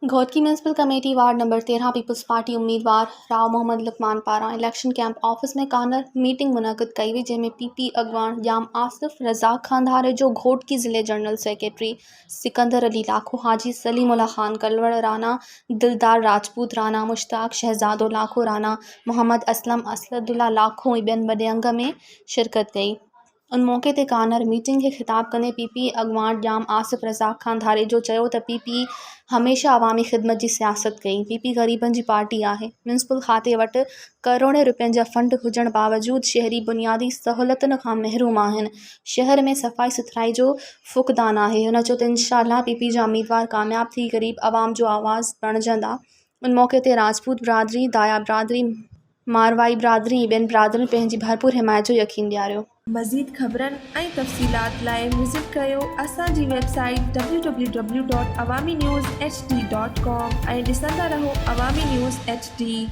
Ghotki municipal committee ward number 13 peoples party उम्मीदवार राव मोहम्मद लुकमान पारां election camp office में कानर मीटिंग मुनक़द कई वई, जंहिंमें पीपी अगवान जाम आसिफ रज़ाक खान धारे जो घोटकी ज़िले जनरल सेक्रेटरी सिकंदर अली लाखो, हाजी सलीमुल्लाह खान कलवड़ राना, दिलदार राजपूत राना, मुश्ताक शहजादो लाखो राना, मोहम्मद असलम असदुल्ला लाखो ऐं ॿियनि वॾे अंग में शिरकत कई। उन मौके ते कानर मीटिंग के ख़िताब कंदे पीपी अगवान जाम आसिफ रज़ाक खान धारे जो चयो त पीपी हमेशा अवामी ख़िदमत जी सियासत कई। पीपी ग़रीबन जी पार्टी आहे। म्यूनसिपल खाते वटि करोड़े रुपयनि जा फंड हुजण बावजूद शहरी बुनियादी सहूलियतुनि खां महरूम आहिनि। शहर में सफ़ाई सुथराई जो फुक़दान आहे। हुन चयो त इंशाअल्लाह पीपी जा उम्मीदवार कामयाब थी ग़रीब आवाम जो आवाज़ बणिजंदा। उन मौके ते राजपूत बिरादरी, दाया बिरादरी, मारवाई बिरादरी ऐं ॿियनि बिरादरियुनि पंहिंजी भरपूर हिमायत जो यकीन ॾियारियो। मज़ीद ख़बरनि ऐं तफ़सीलात लाइ विज़िट कयो असांजी वेबसाइट www.awamiNewsHD.com ऐं ॾिसंदा रहो अवामी न्यूज़ HD।